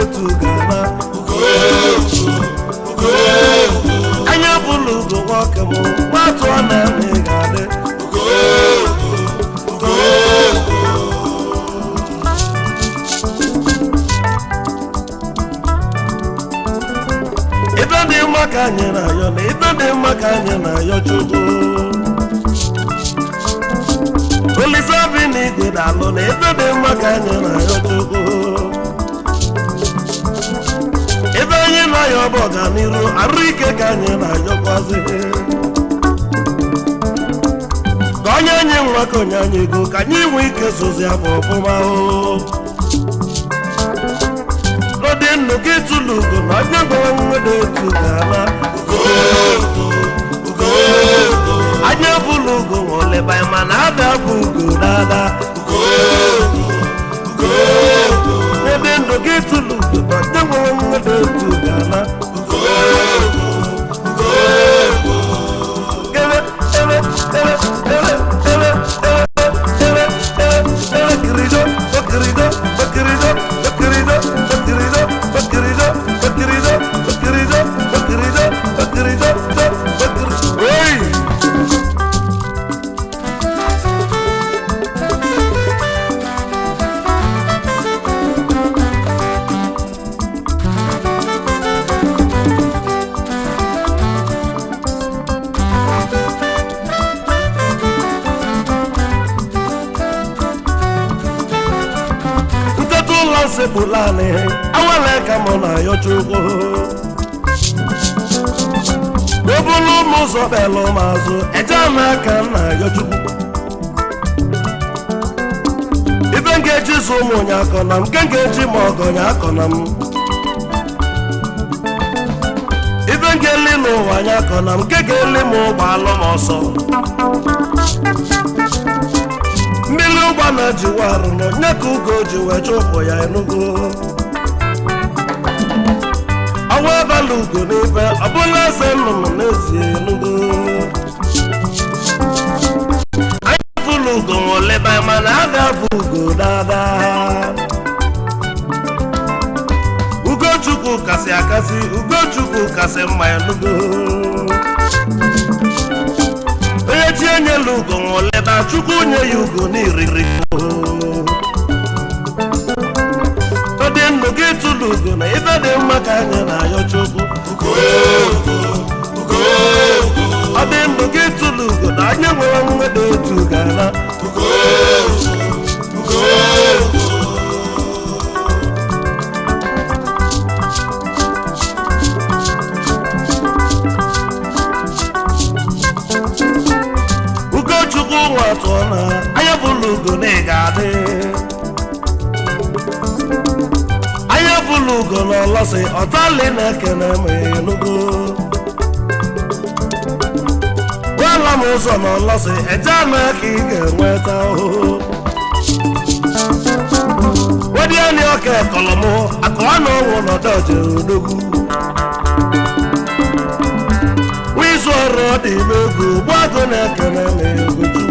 etu gana anya bụlụ ugo nwoke m nwatụ ọ na-eme ga-adị ibe dị mma ka anyị na-ayọ na ibe dị mma ka anyị na-ayọ Chukwu Olise bi n'igwe dalụ na ibe dị mma ka anyị na-ayọ Chukwu ebe anyị na-ayọ bụ ọganiru arụ ike ka anyị na-ayọkwazi ka onye anyị nwa ka onye anyị ego ka anyị nwee ike sozi afọ ọfụma n'ọdị ndụ gị tụlụ ugo na onye gwara mwedo etu ga-ala anya bụlụ ugo nwoleba ma na ada bụ ugo dada n'ebe ndụ gị tụlụ ugo na onye gwara mwedo etu ga-ala sepulani awale ka mọ na ayọ Chukwu obulu muzo belo mazu eja na ka na ayọ Chukwu ibe ngeji so mo nya akọna m ngeji mo ogonya akọna m ibe ngeli no wanya akọna m ngeli mo gbalo m ọsọ mmiri ụgba na jiwarụ nọ nye ka ugo ji wee chụpụ ya enugo ọnwa abalị ugo n'ibe ọbụla eze nnụnụ n'ezie enugo anyị fụlụ ugo nwoleba mana a ga-abụ ugo dada Ugochukwu kasị akasị Ugochukwu kasị mma enugo onye chi enyela ugo nwoleba Chukwu nye ya ugo n'iriri ọ dị ndụ gị tụlụ ugo na ibe dị mma ka anyị na-ayọ Chukwu ọ dị ndụ gị tụlụ ugo na anyị nwere mwedo etu gana Watona anya bụlụ ugo na ga-adị anya bụlụ ugo na ọlọsị ọtali na-ekene m enugo gwala m ụzọ na ọlọsị eje na ka ị ga-enweta wedị anyị ọka ekọlọ m akọwa na ọnwụ nọdọje odogwu wizu ọrụ ọ dị n'ego gbago na-ekene m egoju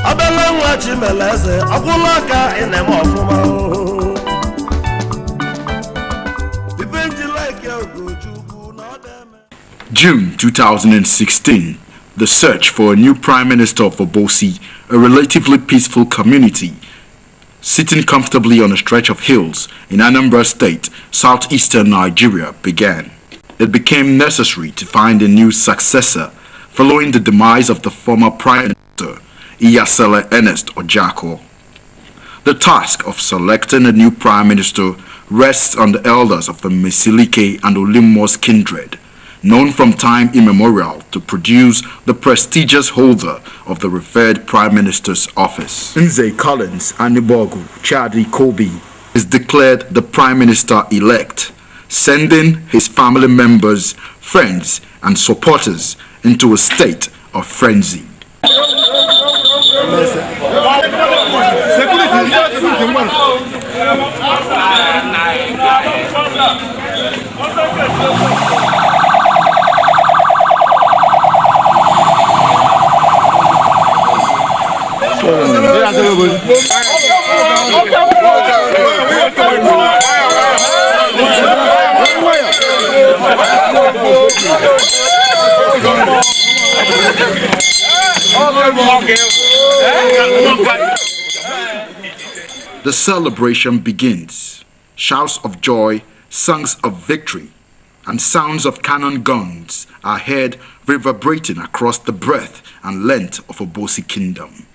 abela nwa Chimeleze ọkwụla aka ị na-eme ọfụma ibe njila ike Ugochukwu na ọ dị June 2016, the search for a new Prime Minister of Obosi, a relatively peaceful community, sitting comfortably on a stretch of hills in Anambra State, southeastern Nigeria, began. It became necessary to find a new successor following the demise of the former Prime Minister, Iyasele Obosi. The task of selecting a new Prime Minister rests on the elders of the Mesilike and Olimos kindred, known from time immemorial to produce the prestigious holder of the revered Prime Minister's office. Nze Collins Anibogwu Chadi Kobi is declared the Prime Minister-elect, sending his family members, friends, and supporters into a state of frenzy. celebration begins. Shouts of joy, songs of victory, and sounds of cannon guns are heard reverberating across the breadth and length of Obosi Kingdom.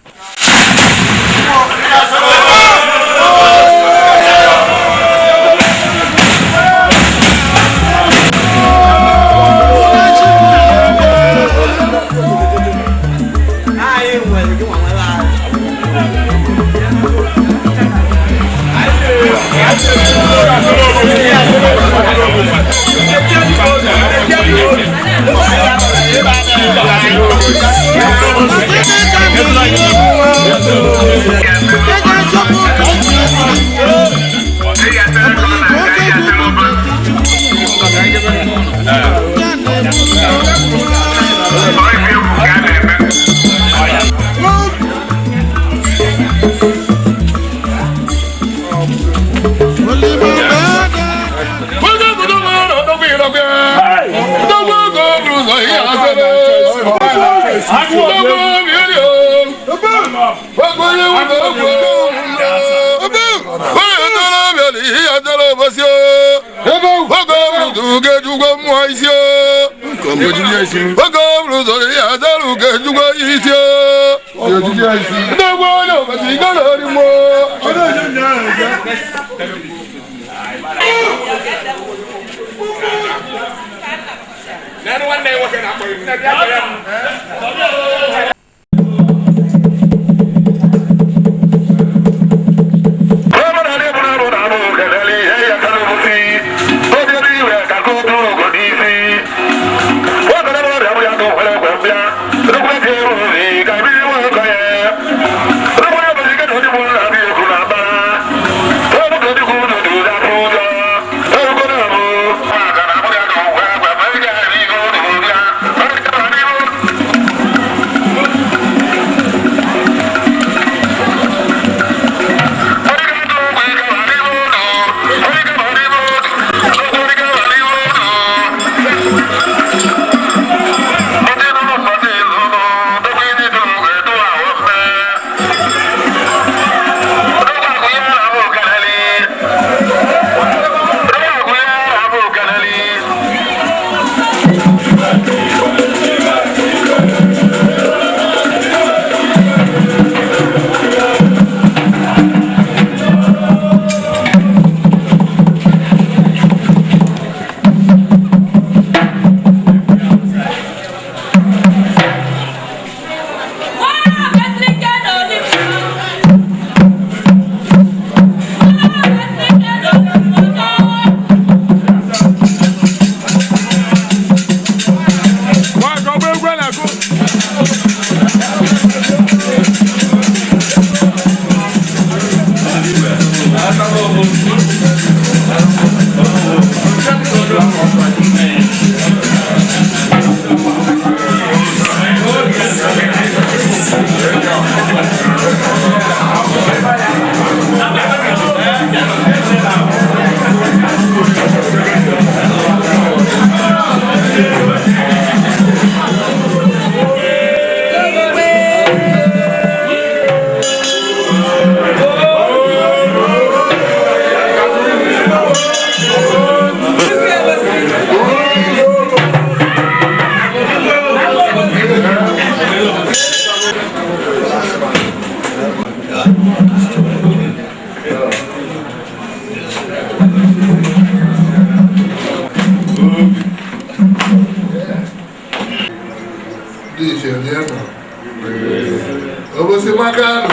Obosi makano.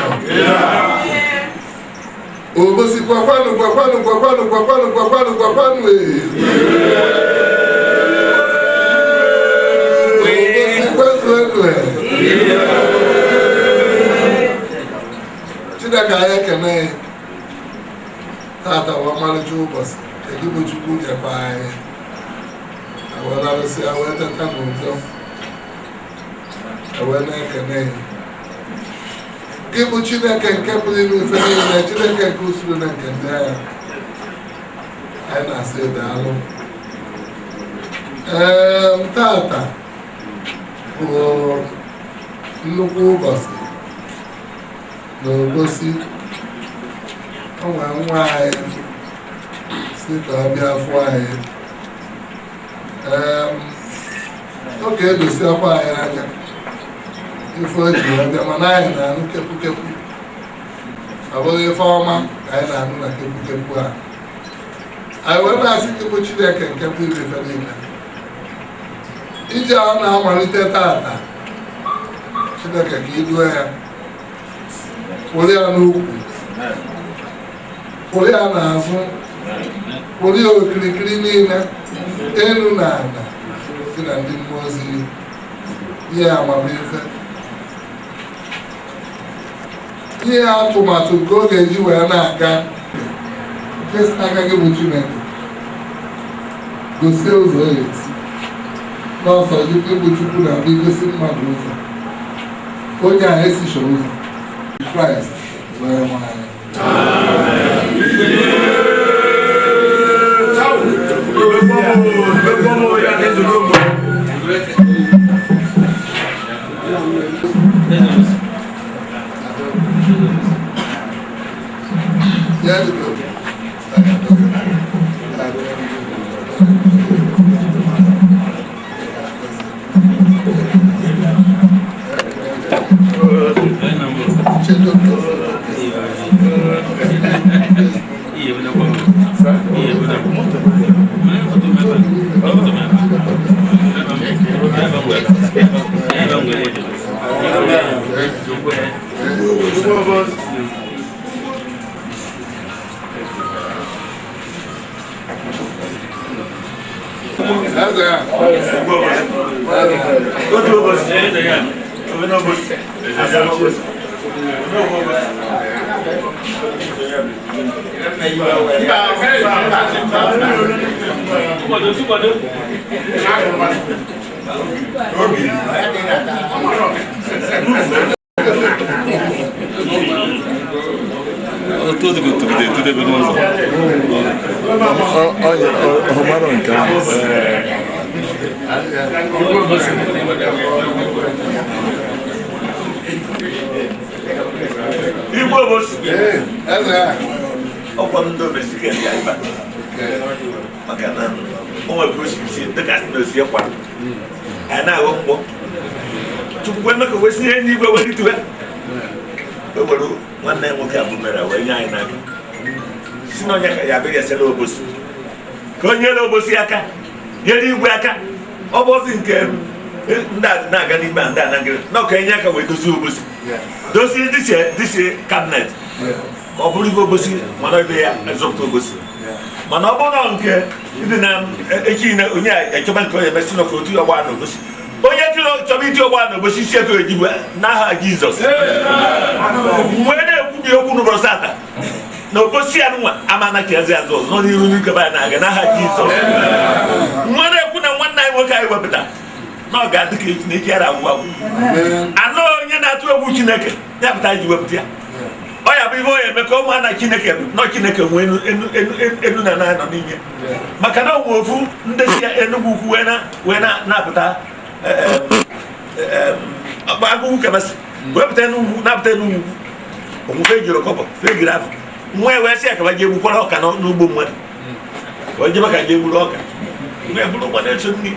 Obosi kwakwanu. Obosi kwezwe. Chidaka ayekene. Tata wa malichu obosi. Egibo chukwu jepai. Awala losi awete tanuzo. Awene ekene. Gibu Chineke nke pụrụ ime ife niile, Chineke nke usoro na nke ndị agha. Anyị na-asị daalụ. Tata bụ nnukwu ụbọchị na Obosi nwere nwa anyị si ka ọ bịa fụ anyị oge edosiakwa anyị anya ife o ji ọbịa mana anyị na-anụ kepụkepụ ọ bụghị ife ọma ka anyị na-anụ na kepụkepụ a anyị wee na-asị kepụ Chineke nke bụ ibe ife niile ije ọ na-amalite tata Chineke ka iduo ya kwụrụ ya n'ukwu kwụrụ ya n'azụ kwụrụ ya okirikiri niile elu na ala dị na ndị mmụọ ozi ihe amamife ihe atụmatụ nke ọ ga-eji wee na-aga nke si n'aka gị bụ Chineke gosie ụzọ ya esi n'ọsọ gị bụ Chukwu na-abịa igosi mmadụ ụzọ onye a esichọ ụzọ Kraịst wee nwanyị Igbo Obosi. Ọkwa ndị omesike ya ịba. Maka na o nwere osisi dịka n'osi ekwa. Anyị na-aghọ mkpọ. Chukwu eme ka wesi ihe n'igwe welituwe. O nwere nwanne ya nwoke abụ mere wee nye anyị n'aka. Si na onye ka ya abịa Iyasele Obosi. Ka o nyere Obosi aka, nyere igwe aka. Ọ bụ ozi nke ndị a na-aga n'ime ndị anagịrị na ọka enye aka wee dozie Obosi dozie dịsi kabinet ọ bụrụ ibe Obosi mana ebe ya ezọpụta Obosi mana ọ bụrụ nke ndị na echi na onye echọba nke onye mesị n'ọka otu ọgba na Obosi onye chọba iti ọgba na Obosi isi ego ejibu n'aha Jizọs wee na-ekwubi okwu n'ụbọchị ata na Obosi anụnwa amana ka eze azụ ọzọ n'iru n'ikebe anyị na-aga n'aha Jizọs nwa na-ekwu na nwanne anyị nwoke anyị wepụta na ọ ga-adị ka Chineke yara agwụ agwụ anọ onye na-atụ egwu Chineke ya pụta ji wepụta ya ọ ya bụ ihe onye eme ka ụmụ na Chineke nọ Chineke nwee enu na nọ n'ime maka na onwe ofu ndị si Enugwu ukwu wee na-apụta agụgwu kabasị wepụta Enugwu na-apụta Enugwu onwufe ejiri kọbọ fegiri afọ nwa wee sị ya ka je egbukwara ọka n'ugbo mmadụ ka o jebe ka je egburu ọka nwa eburu ụgbọ na-eso nri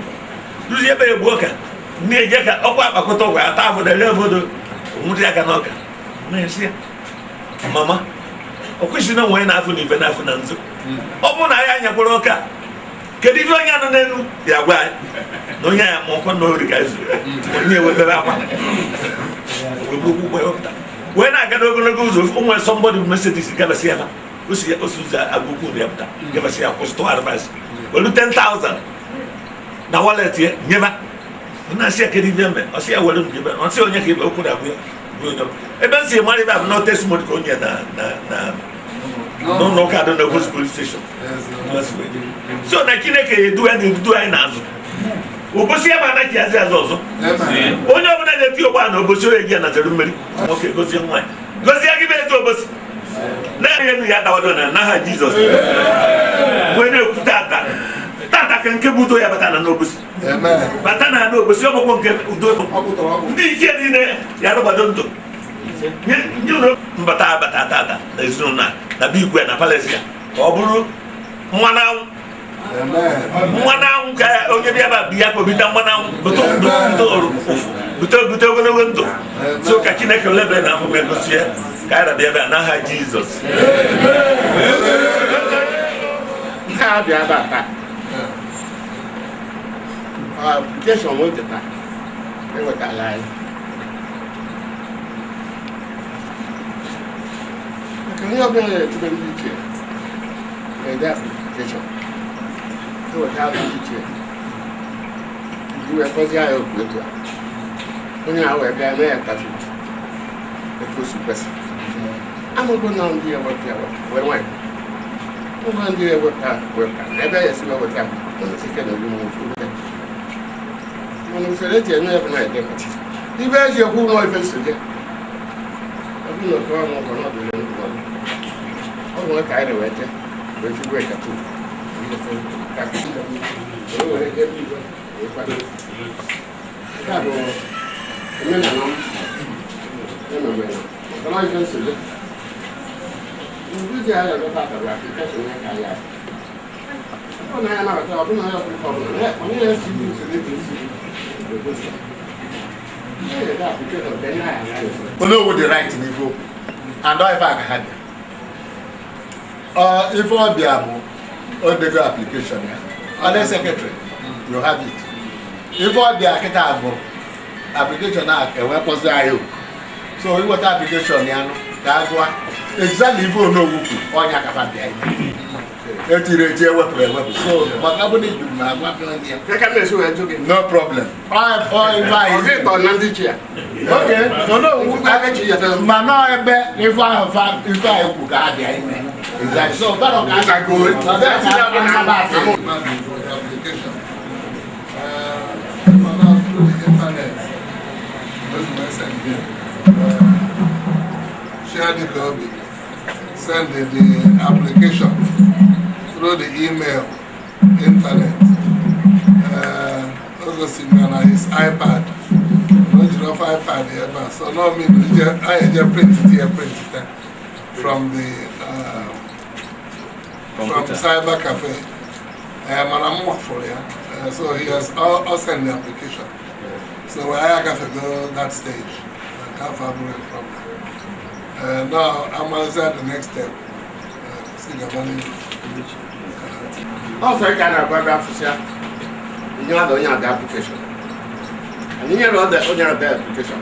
duzi ebe egbu ọka na-eje ka ọkwa akpakọta ọgwa ata afọdụ ele obodo onwụrụ aka n'ọka na-esi ya mama ọ kwesịrị na nwanyị na-afụ na ife na-afụ na nzu ọ bụrụ na anyị anyakwara ọka kedu ife onye anọ n'elu ya gwa anyị na onye anya ma ọkwa na ori ka ezu onye ewebere akwa wee na-aga n'ogologo ụzọ onwe sọmbọdụ Mercedes gabasị ya osi ụzọ agụkwu ya pụta gabasị ya kwụsịtụ advice welu 10,000 na wallet ya nyeba na-asị ya kedu ife eme ọsị ya were njebe ọsị onye ka ebe okwu na-abụ ya ebe m si mara ibe abụ na testimony ka onye n'ụlọ ụka dị na Obosi police station so na Chineke edu ya na-edudu anyị n'azụ Obosi ya ma anaghị azị azụ ọzọ onye ọbụla na-eti ụgbọ na Obosi onye gị ya nazere mmeri nwoke gozie nwaanyị gozie gị bụ ezi Obosi na-enye enu ya dawado na n'aha Jizọs wee na-ekwu tata ka nke bụ udo ya bata na n'Obosi bata na n'Obosi ọ bụkwa nke udo ndị ike niile ya rụgbado ndụ nye ụlọ mbata abata tata na ezinụlọ na be igwe na Palestine ọ bụrụ mmanụ ka onye bịa ba bịa kpọbita mmanụ bute ogologo ndụ so ka Chineke lebe na ahụ egosi ya ka anyị na-abịa ebe a n'aha Jizọs ha bịa ebe a taa application nwoke taa ewetala anyị maka onye ọbụla na-etube ndị iche na-ede application eweta ndị iche iwe kọzi anyị okwu etu a onye ahụ wee bịa mee ya kafe etu o si kwesị amụgo na ndị ewepụ wee nwanyị ụgwọ ndị ewepụta ebe ya esi weweta sike na ogbunwe mana usoro eji eme ebe na-ede kacha ibe eji ekwu ụlọ ife nsoje ọbụna oke ọnụ ụgwọ n'ọdụ ile ndụ ọ bụ nwe ka anyị na-ewete wee figwe katu were ike ndị igwe wee kwado nke a bụ omenala ememe na ife nsoje ndị ji agha lọta akara aplikeshọn ya ka ya ọ na ya nabata ọbụna ya ọbụla ọbụla onye na-esi ndị usoro ebe isi onye owu dị right n'ife okwu and ife aka ha bịa ife ọbịa bụ odego application ya other secretary you have it ife ọbịa kịta bụ application a enwekọzi anyị so iweta application ya nụ ka a gụa exactly ife onowu kwu ọnya kafa bịa etiri eti ewepụrụ ewepụ so maka bụ na ibu na agwa no problem okay ma nọ ebe ife ahụ ife anyị kwu ka a bịa ime exactly so baro ka a ga-go share the copy, send the application through the email, internet. Augustine on his iPad. No, you know, iPad here, so no me. I just print it here, from the from Cyber Cafe. And I'm for you. So he has all send the application. So I have to go that stage. I can't have a problem. Now I'm going to say the next step. See the money. Also, I can have a officer. You have the application. And you have the application.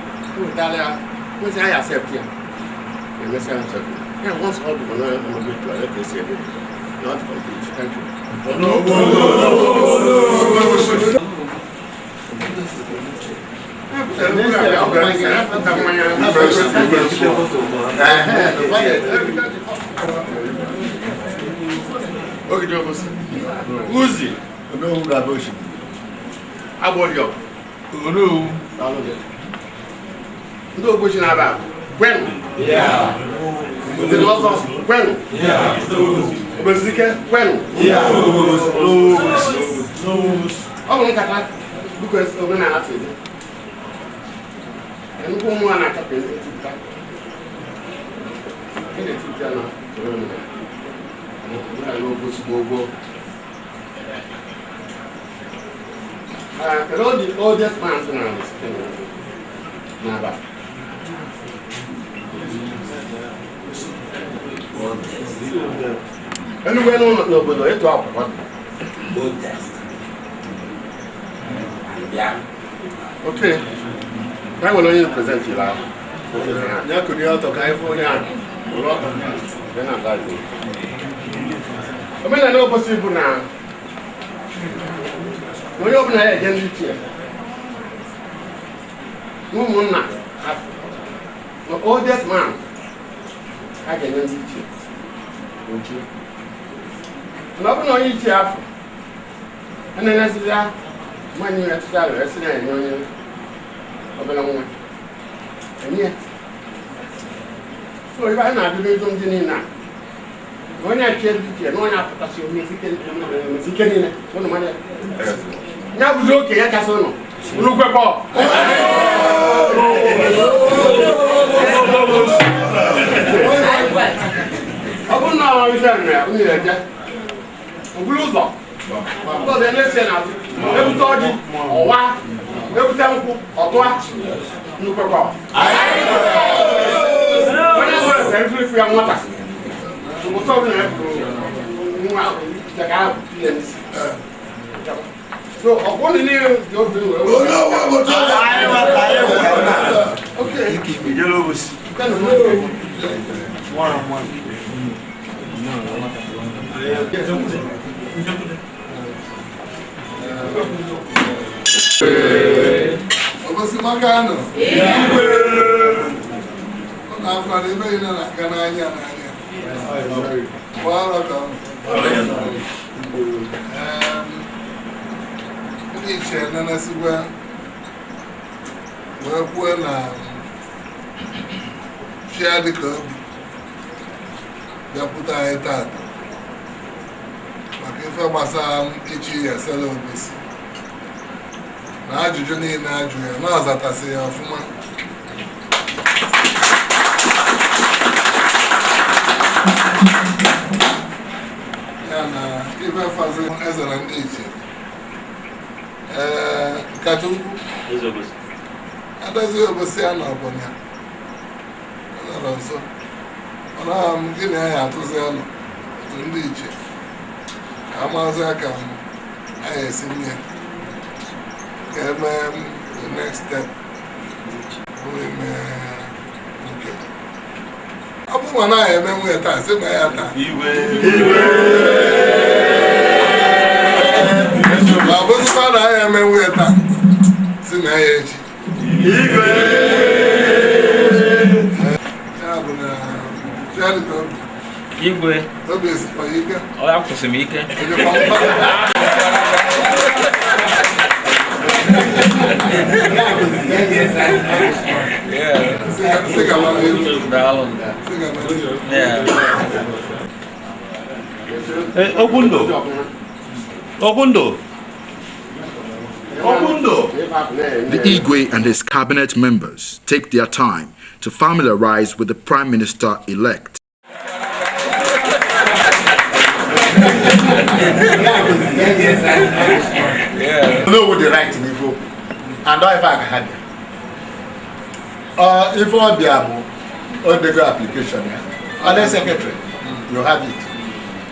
What's I accept here? You must answer. Yeah, once all the money I'm going to let you see it. Not complete. Thank you. Uzi onowu raboshi Agbodio onowu ndị ogbochi na-aba kwenu ndị ọzọ kwenu obezike kwenu ọ bụ nkata biko omenala si dị nnukwu ụmụ a na-akapụ etipụta na-etipụta na n'ogbo but all the oldest man now anyway, no, but it's all okay. I will only present you now. ya kụrụ ya ọtọ ka anyị fụ onye ahụ omenala Obosi bụ na onye ọbụla ya eje ndị ichie ụmụnna the oldest man a ga-enye ndị ichie ochie na ọ bụ na onye ichie afọ a na-enyeziri ya nwanyị ya tụta alụ esi na-enye onye obere nwa enye so ibe anyị na-adịbe ezo ndị niile a onye achie ndị ichie na onye apụtasị onye ike niile ụnụ mmadụ ya bụzi oke ya kasị ụnụ ụnụ kwekọ ọ bụrụ na ọ ife nri ya onye eje oburu ụzọ ọzọ na-esi na ebute ọjị ọwa ebute nkwụ ọtụa nnukwekwa onye nwere ka efirifu ya nwata ụtọ ọbụla ya bụrụ nwa jaka ahụ ihe n'isi so ọkwụnụ niile dị obi Iyasele Obosi. Obosi Makano. Ọ na-afọ ebe ị na-aga n'anya n'anya. Gbara ka ndị iche na-anasikwa wee kwuo na chia dịka obi bịakwute anyị taata maka ife gbasara ichi Iyasele Obosi na ajụjụ niile ajụ ya na ọzatasị ya ọfụma ya na ife fazi eze na ndị iche nkata ukwu Adazi Obosi a na ọbụnya nọrọ nso ọna m gị na ya atụzi alụ otu ndị iche amazi aka m anyị esi nne ka eme the next step bụ ime nke ọ bụ nwa na eme nwunye taa si ma ya taa ma ọ bụzikwa na anyị eme nwunye taa si na ya echi Igwe ọ ya kwụsị m ike Ogundo. The Igwe and his cabinet members take their time to familiarize with the Prime Minister-elect. Know what the right in Igbo, and if I had if all the other application, on the secretary, you have it.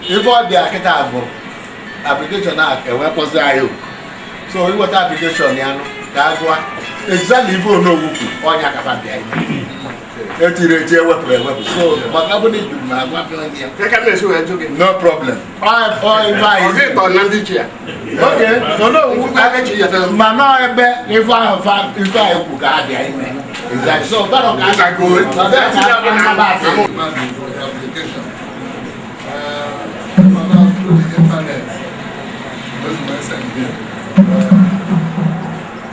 If all the application act, and weapons are so we want application, that's why exactly if you know who on your capacity. So, but I wouldn't do my no problem. Okay, if I could guard the exactly. So, that's good. Application. Through the internet.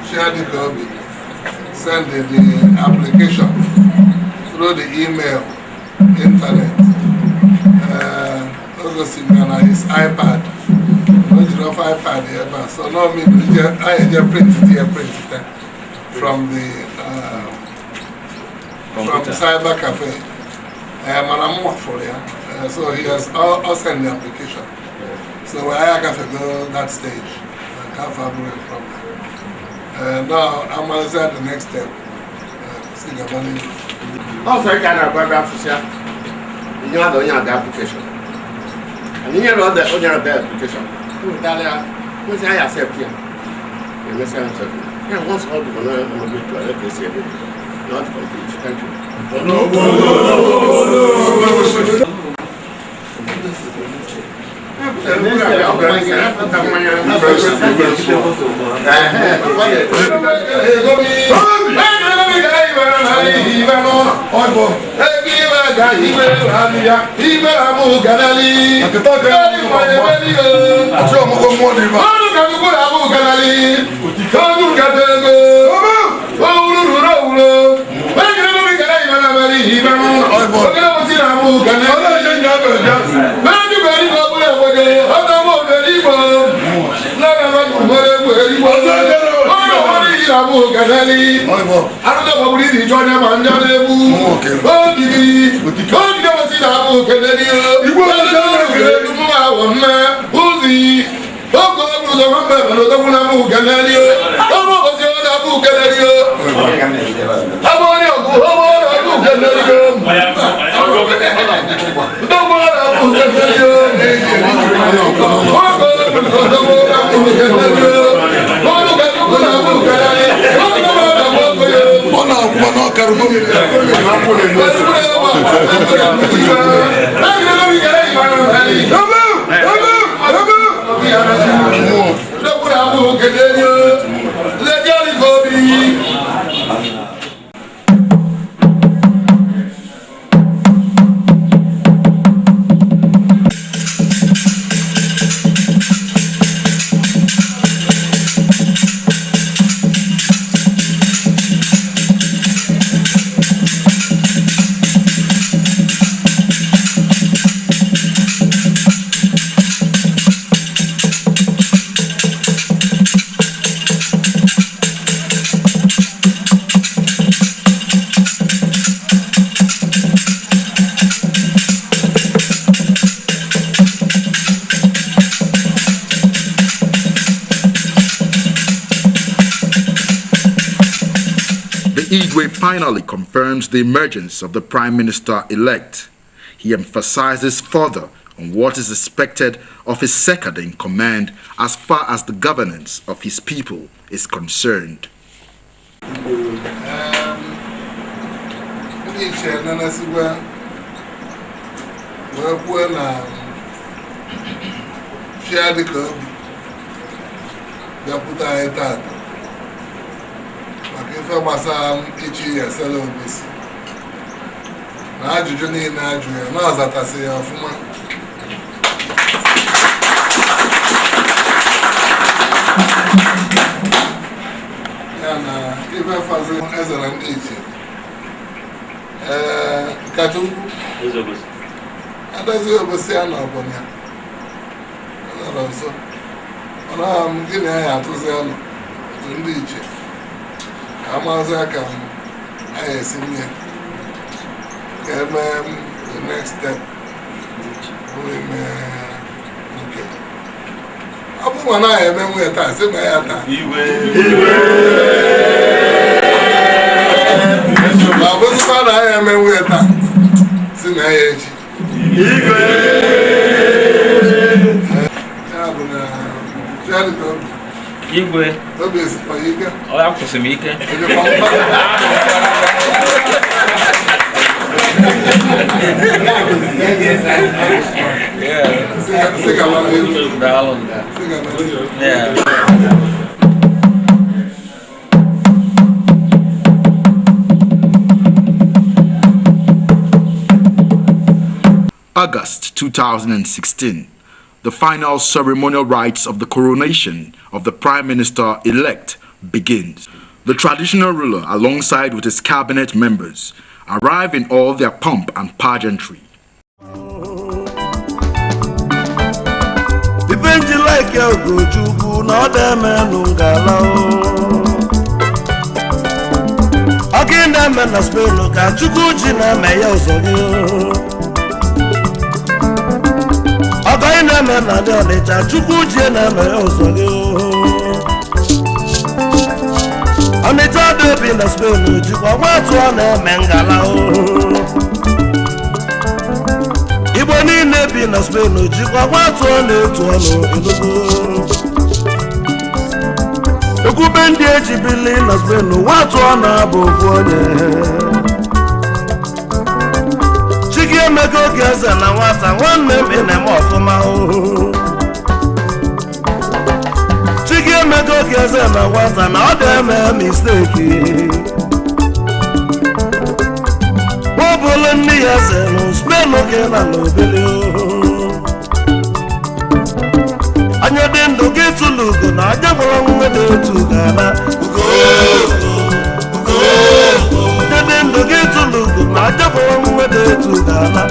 Share the copy. Send the application through the email, internet. Augustine on his iPad. Not enough iPad here, but so now me I just print it from the from Cyber Cafe. And I'm work for you. So he has all send the application. So I have to go that stage. I can't have a problem. Now I'm at the next step. Also, I can have a officer. You have the application. And you have the application. What's I accept here? You must answer. Yeah, once all the money I'm going to let you see it. Not complete. Thank you. I don't know what we need to join them and Nabu Kennedy, you want to do my Uzi. Oh, God, was a member of the Nabu Kennedy. How was your Nabu Kennedy? How about you? Nabu Kennedy? Igwe finally confirms the emergence of the Prime Minister-elect. He emphasizes further on what is expected of his second in command as far as the governance of his people is concerned. Ife gbasara ichi Iyasele Obosi na ajụjụ niile ajụ ya na ọzatasị ya ọfụma ya na ife fazi eze na ndị iche nkata ukwu Adaeze Obosi ya na ọbụnya nọrọ nso ọnụ m gịnị ya atụzi ọnụ otu ndị iche amaghịzi aka m anyị esi nye ka eme the next step bụ ime nke ọ bụ nwa na-anyị eme nwunye taa si na ya taa ma ọ bụzikwa na anyị eme nwunye taa si na ya echi ya bụ na Igwe. Obiesi kwa ike. Ọ ya kwụsị m ike. August 2016. The final ceremonial rites of the coronation of the Prime Minister-elect begins. The traditional ruler, alongside with his cabinet members, arrive in all their pomp and pageantry. Again, I'm not done it. I took good and I'm also new. On the top of the spoon, you are what's on a mangala. Even in the bin of spoon, you are what's on it to a good bend, you believe us, what's on a book. Mego gaza na wata one mem in a more for my own. Chigi mego gaza na wata na other mistake. Bobble and Iyasele spell looking at no billion. And you didn't get to look and I just wrong with it together. Didn't get to look and I just wrong with it together.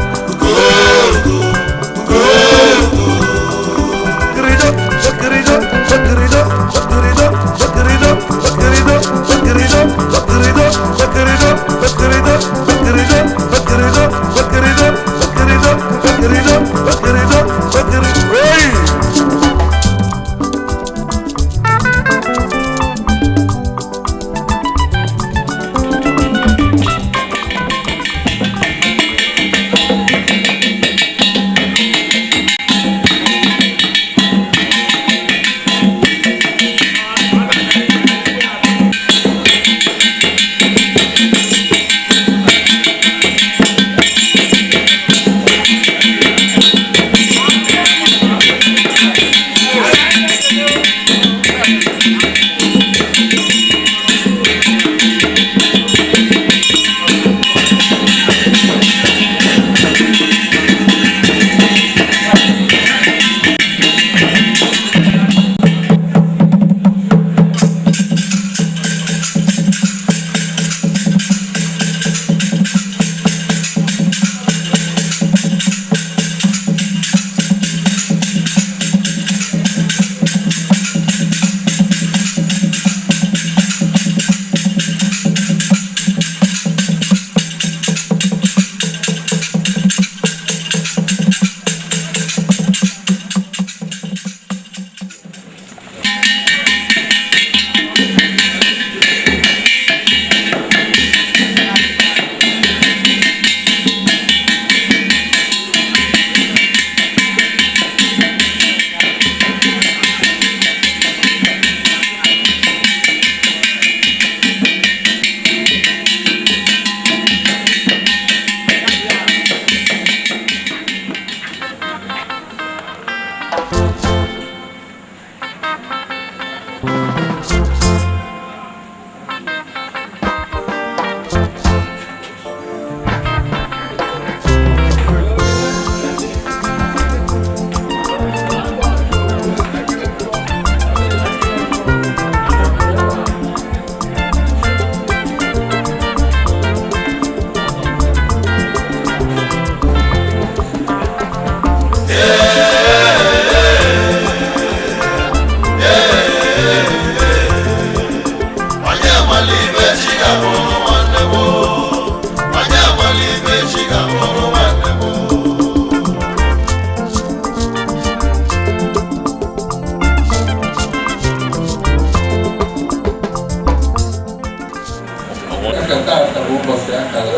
dịka taata bụ ụbọchị akara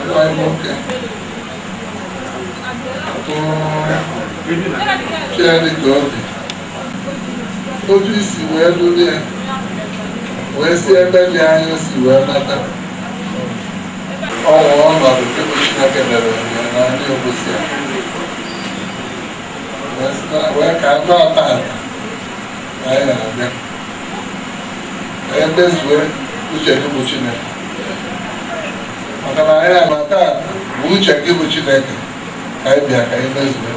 nwa nwoke Chidịka obi otu isi wee lụrụ ya wee si ebe dị anya si wee nata ọnwụ ọnọdụ ebe Chineke mere ya na ndị Obosi wee ka anụ ọta anyị na-abịa emezue uche gị bụ Chineke maka na anyị ama taa bụ uche gị bụ Chineke ka anyị bịa ka anyị mezue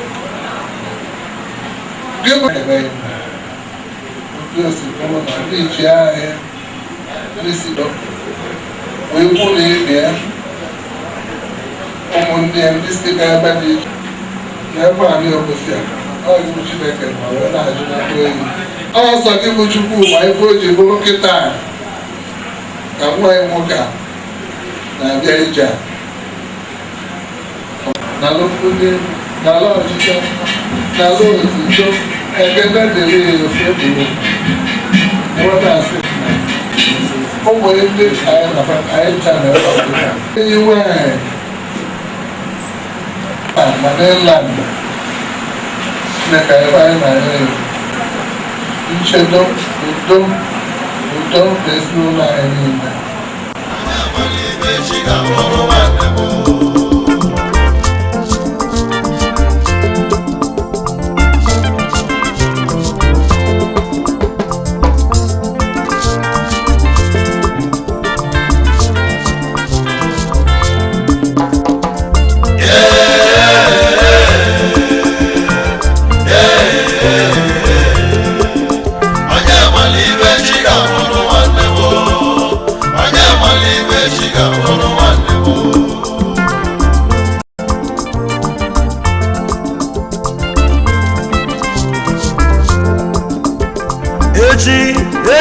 gị bụ eme otu osi bụrụ na ndị ichie ahịa ndị si wee kwụ na ibe ya ụmụnne ya ndị si n'ebe dị iche n'ebe anyị Obosi ọ gị bụ Chineke ma wee na-ajụ n'akwa eyi ọsọ gị bụ Chukwu ma ife o ji bụrụ kịta ka nwa ya nwoke a na-abịa ije n'ala ọchịchọ n'ala otuto ekele dịrị ya ofe dịrị asị ụmụ ndị anyị chana enyi nwanyị ma n'ịland Chineke ebe anyị na-ere ya nchedo udo ezinụlọ anyị niile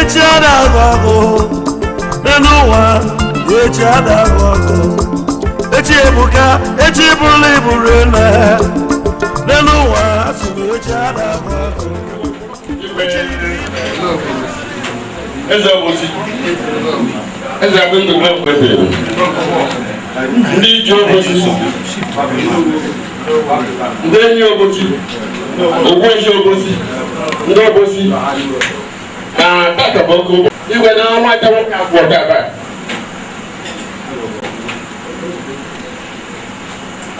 echi adaghị ọgụ n'elu ụwa echi adaghị ọgụ echi ebuka echi bụrụla iburu elu n'elu ụwa asụrụ echi adaghị ọgụ Eze Obosi eze abụ ndụ na-ekwebere ndị iji Obosi ndị enyi Obosi ogbueji Obosi ndị Obosi na tata bụ oke igwe na ọnwa aja nwoke abụọ daba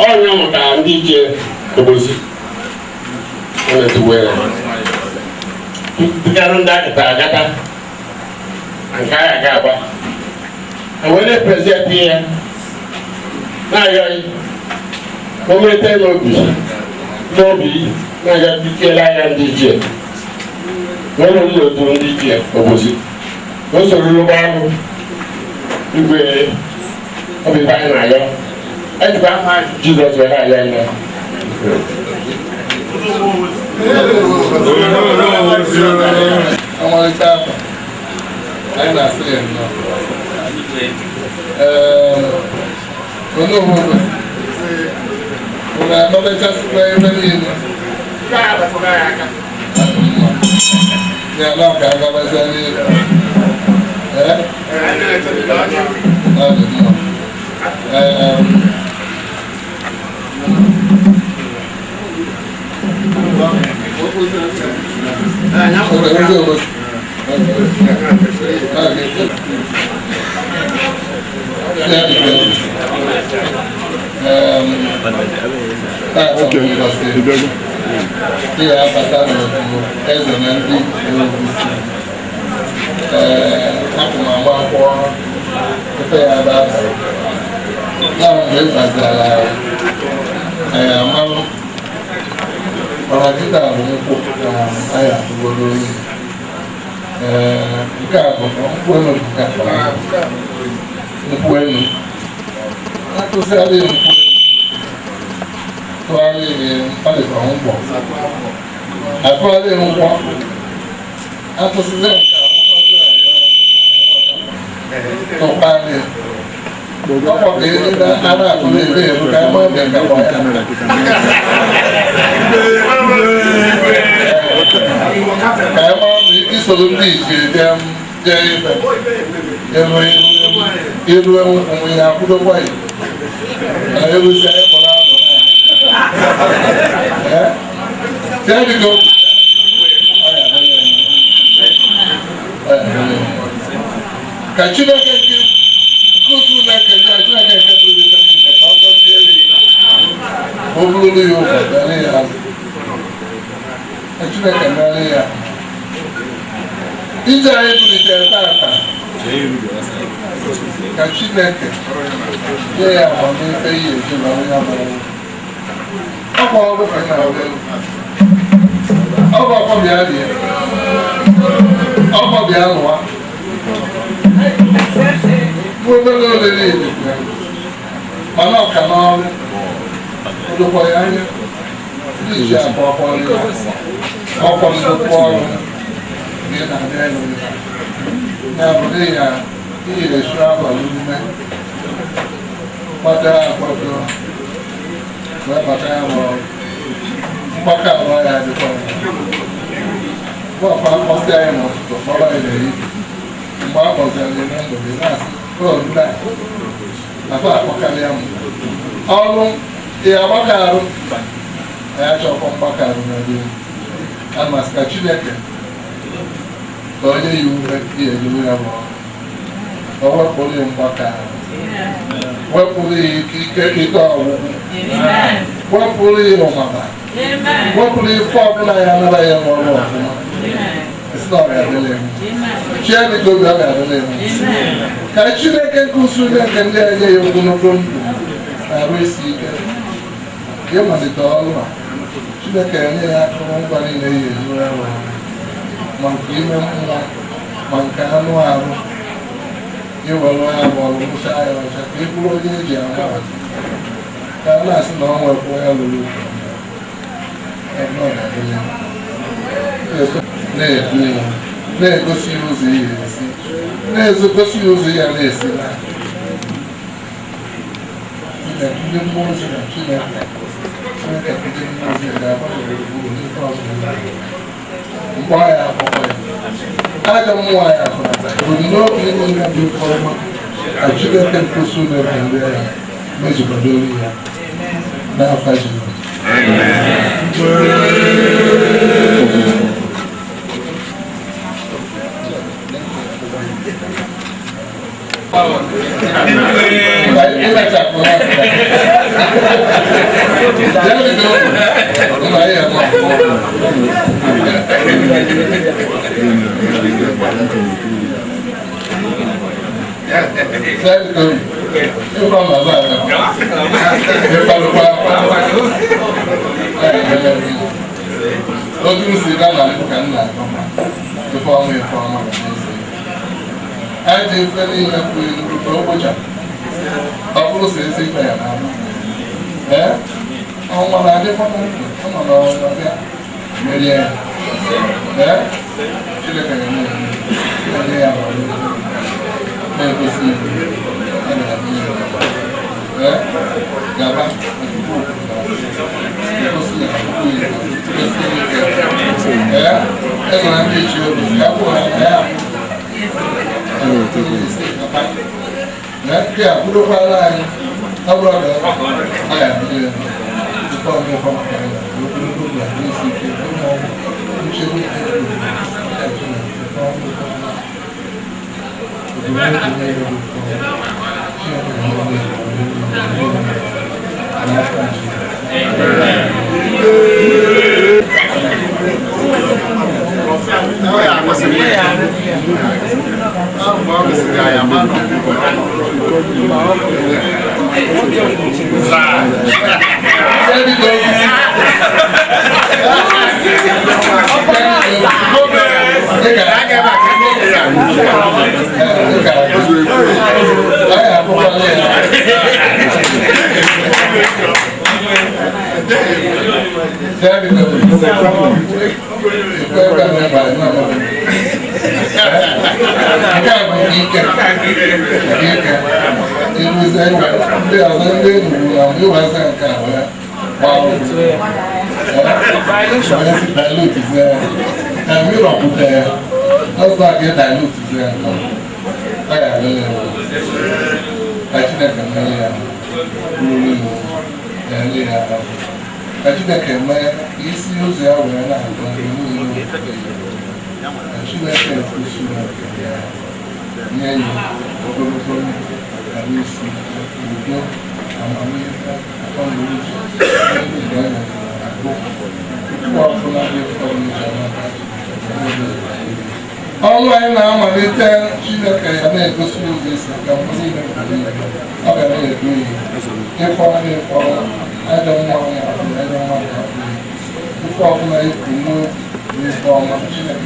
onye mụtara ndị ije Obosi bụgarụ ndị akịta agata nke agha ga-agba were prezidenti ya na-ayọghị o mete n'obi na-aga bikele anya ndị ichie nwere ndị otu ndị ichie Obosi o soro ụgbọ ahụ igwe obibi anyị na-ayọ ejikwa aha Jizọs were ayọ ya ọmalịcha afọ anyị na-asị ya nnọọ onye obodo ụlọ akpọmechasịkwa ebe niile ya na ọka agabaza niile ọ dị nnọọ nke a bụ nkwenu nkwenu atụsịala nkwenu tụgharịrị mkpalịkọ nkwọ atụgharị nkwọ atụsịla nke tụkparị ọkwa ka ezi na ara akụrụ ebe ebu ka ama oge ka gba ya ka ebe ọ bụ isoro ndị ichie bịa iru onwe ya akwụdokwa ya na eruzi anyị kpọrọ anọ na ka Chineke nke kutu na-ekele Chineke nke pụrụ ike niile ka ọ gọzie o bụrụ ya ụzọ bịara ya azụ ka Chineke mere ya ije anyị bulitere tata ka Chineke nye ya amamife ihe eji na onye amara ọkwa ọrụ ka na-arụ ọkwa ọkwa bịa dị ọkwa bịa lụwa obere olele Igbo mana ọka n'ọrụ odokwa ya anya ndị ji akwa ọkwa nnukwu ọrụ gị na-abịa elu ya bụ ya iyi esi abalị ume kwado akwado wee bata ya bụ mgbaka abụọ ya adịkwa ya bọọkwa akpọsị anyị n'ụtụtụ kpọrọ ya n'ehihie mgbe a kpọziri na mgbede na-asị ndị afọ akpọkarịa m ọrụ ya agbaka arụ ya chọkwa mgbaka arụ na dị amasị ka Chineke ka onye yi ume ihe ejiwe ya bụ o wepụrụ ya mgbaka arụ wepụrụ ya ike ọgwụgwụ wepụrụ ya ụmama wepụrụ ife ọbụla ya nara ya nwere ọfụma Chianigobi ọ ga-adịla emu ka Chineke nke usu nke ndị enye ya ogologo ndụ na-arụ isi ike ịmalite ọrụ a Chineke enye ya akụrụngwa niile ya ezu arụ ma nke ime mmụọ ma nke anụ arụ iwere ya bụ ọrụ rụcha ya ọcha ka ị bụrụ onye eji ama atụ ka a na-asị na ọ nwekwa ya lụrụ na-edu ya na-egosi ụzọ ihe esi na-egosi ụzọ ya na-esi ndị mmụọ ozi na Chineke ndị mmụọ ozi ga-agbanwe gburugburu n'ife ọbụla mgbe ya akwụkwọ ya aga mmụọ ya bụ n'oge ime ndị dị nke ọma ka Chineke nkwụsị ụlọ ndị ya mejupụtara ya n'afọ Jizọs. Otu si na na ka nna ife ọma ife ọma anyị ji mfe niile kwụ elu ụbọcha ọ bụrụ so esi ife ya n'ama ọnwa na-adịkwa na ndụ ọ nọ n'ọbịa merie ya Chineke ga-enye ya na-egosi ibu a ga-adị ya gaba egosi ya enwere ndị ichie obi ya kwụrụ na ya ndị a bụrụkwara anyị ọ bụrụ na a ya ndị ụkọ mmekọ maka ya ogologo oge n'isi ike ụmụọgwụ nchegbu That's why I get dilute to them. I have I think I can I think I can easy use the hour and I should have said all I now, my little Chinook, I may go through this company. I agree. If I don't want before I remove this form of Chinook,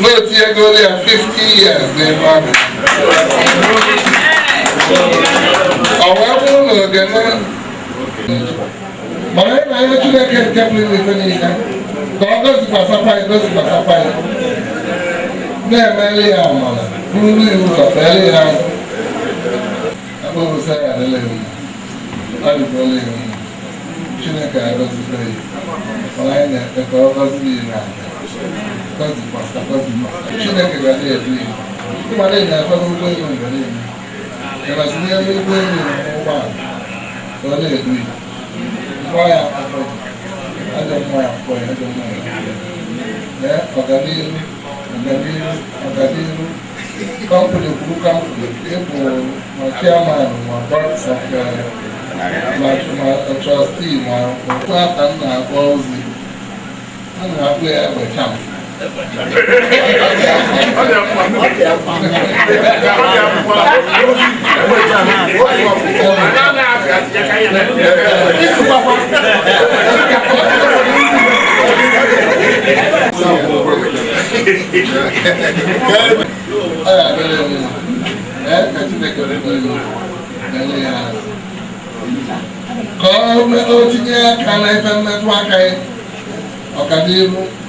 no, dear, go there 50 years, they are. However, I actually can't get with any. Dogs pass up, I does pass up. Never really am. Who knew a belly am? I will say, I live. I believe. Chinaka doesn't say. I never be now. Because it was Chinaka got there. Come on in, I wasn't going on the name. There was nearly going on. So they agree. Why I don't know. Yeah, Ogadil, company, my chairman, my boss, my trustee, my staff, and my boss, and I play with champ.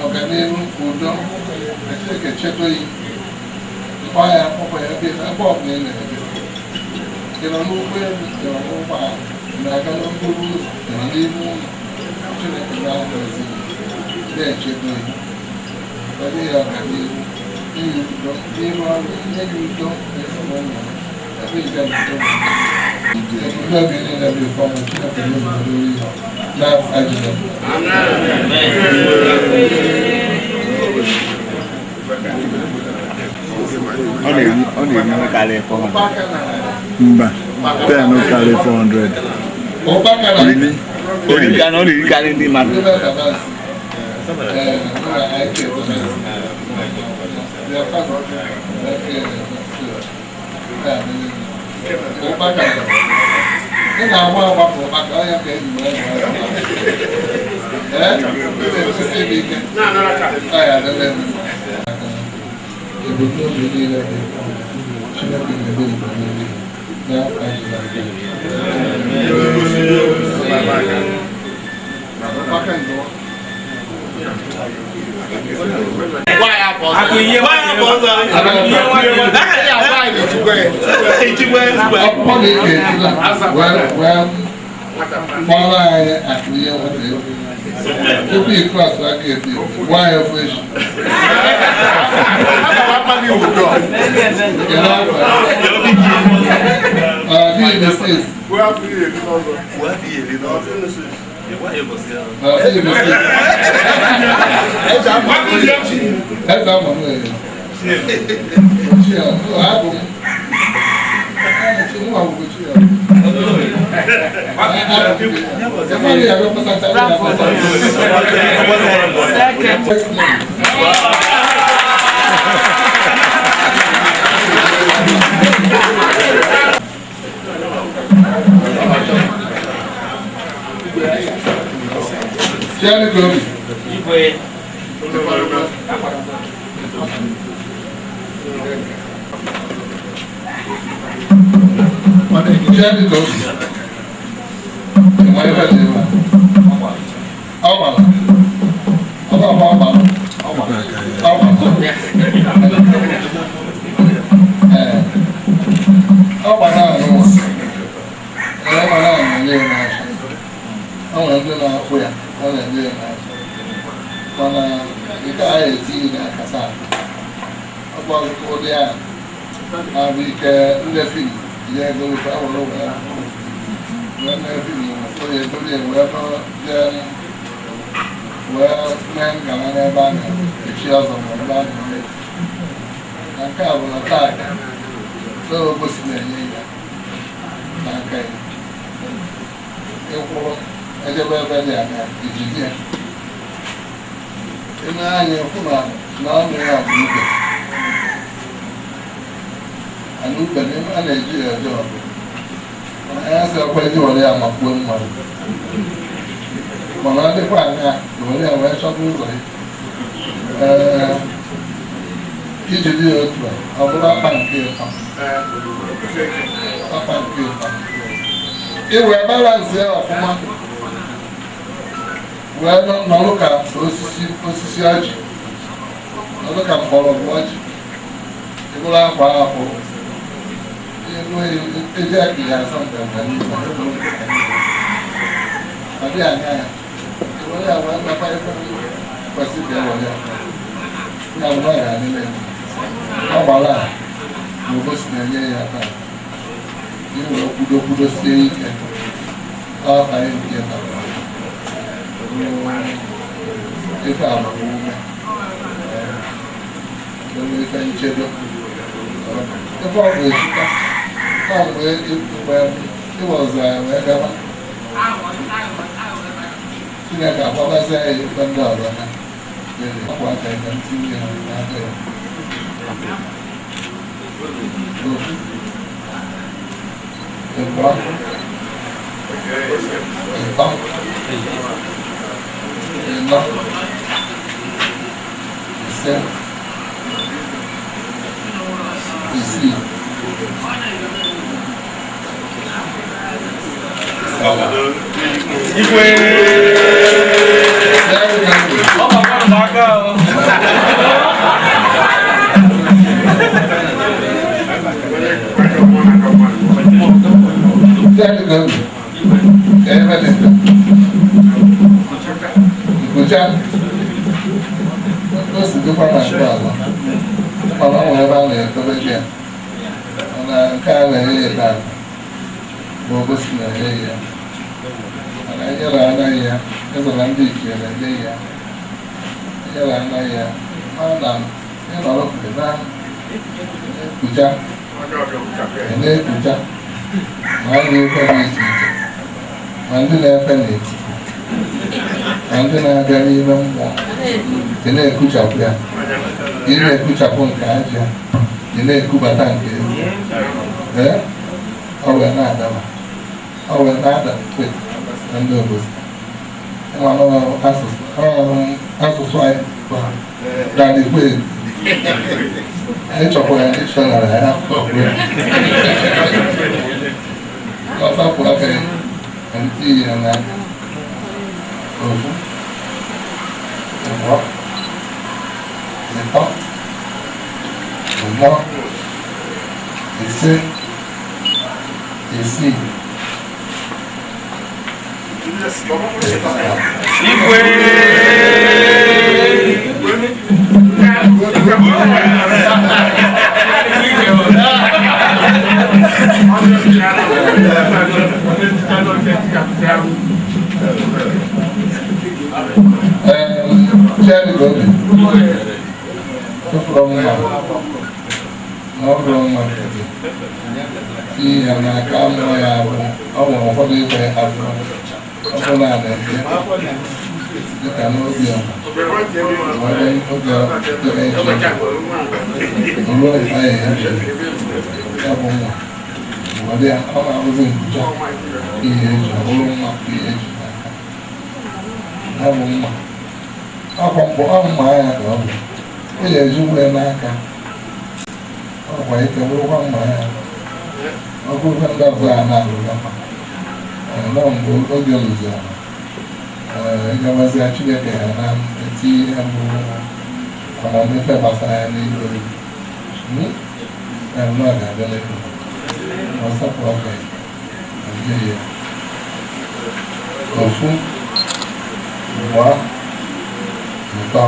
Ọ̀kadìrú ọ̀dọ́ ẹ̀ṣẹ̀ kẹ̀ṣẹ́tọ́ yìí ìpáyà ọkọ̀ yẹn bí ẹ̀bọ̀ ọ̀gbìn ilẹ̀ ẹ̀jẹ̀ ìrànlọ́ pé ìrànlọ́ pa ìrànlọ́ gbogbo ìrànlọ́ ìṣẹ̀lẹ̀ ìgbà ọ̀gbìn ilé ẹ̀ṣẹ́tọ́ yìí pẹ̀lú ọ̀kadìrú nínú ìdọ́ nínú ìdọ́ ẹ̀ṣẹ̀ mọ́nà ẹ̀bí ìjà ìdọ́ ìdílé obìnrin ẹ̀bí ìfọ̀mù ìṣẹ̀lẹ̀ pẹ̀lú lórí náà àjùlọ. Ọ na-enye karịa 400. Mba, pen karịa 400. Ọ na-erikarị ndị mmadụ. Cái nào mà bọc của bạc đó em kể gì mà đấy, cái gì đi cái, ai à lên, cái bút nước đi lên, chúng ta tìm cái bút của mình đi, nào ai làm cái, ofu abụọ ịtọ anọ ise isii Igwe. Iya na kamu ya bu, awon ọfọdụ ibe abụ ọbụla na-eme dịka n'obi ọ nwere oge eji ruo anyị eji ya bụ nwa nwere ya ọ na-abụzi nkucha ihe eji ọbụrụ nwa ihe eji n'aka ya bụ mma akwa mkpọ ọ mma ya ka ọ bụ e ji eji uwe n'aka ọkwa ike bụrụkwa mma ya ọkụ ndị ọzọ a na-alụga nọ mgbe oge lụziri ịgawazịa Chineke ha na eti ihe bụ amamife gbasara ya n'igwe ya nọ ga-abịa n'ego ọsapụ ọka ya ya ofu abụọ atọ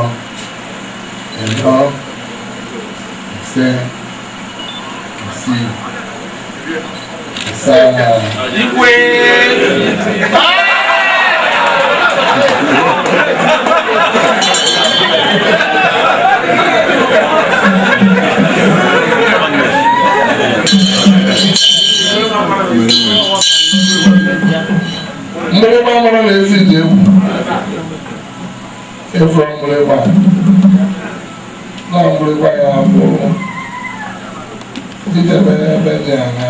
ịnọ ise isii Igwe. mgbịrịgba mara na-esi ji egwu efuru mgbịrịgba na mgbịrịgba ya bụ ijebe ebe dị anya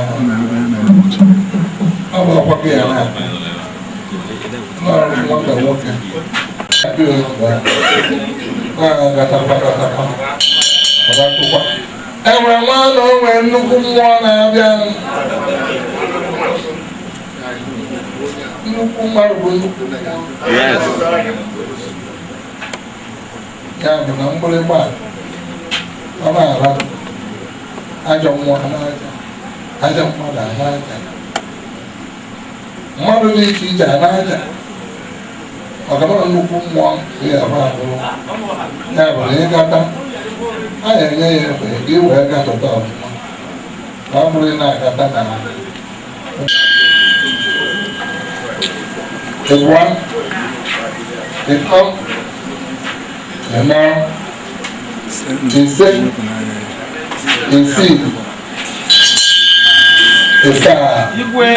ọ bụ ọkwa ya na nwata nwoke enwere nwa na o nwere nnukwu mmụọ na-abịa nnukwu mmadụ bụ nnukwu ya bụ na mgbịrịgba ọ na-ara ajọ mmụọ n'aja ajọ mmadụ n'aja mmadụ dị iche iche n'aja maka na nnukwu mmụọ ga-aba abụrụ ya bụ na ịgata a na-enye ya efe ka ị wee gatụta ọfụma ma ọ bụrụ na-agata na ịbụa ịtọ ịnọ ise isii isaa Igwe.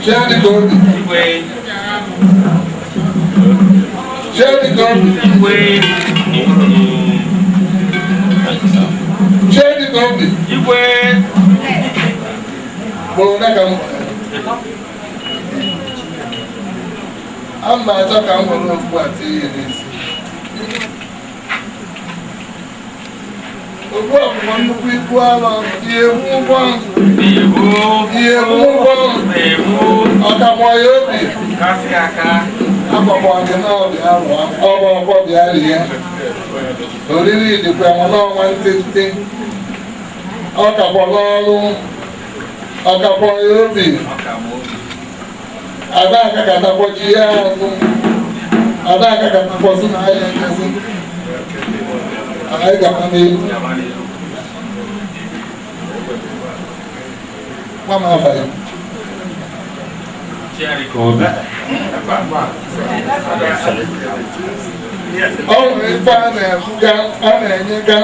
Jerry Gobi. Jerry Gobi. Jerry Gobi. Igwe. Bụrụ na ka m ama achọ ka m nwere okwu a tie ihe n'isi. Okwu a bụ nnukwu ibu ala ihe egwu ụgbọ ihe egwu ụgbọ ọkapọ ya obi akpọkpọ gị n'ọbịa arụa ọgbọ ọgbọ bịa rie oriri dịkwa m n'ọnwa ntete ọkapọ n'ọrụ ọkapọ ya obi ada aka ka takpọchi ya azụ ada aka ka takpọsị na ahịa nkezi anyị gaba n'elu nwa m abalị ọ nwere ife a na-ebuga a na-enye ga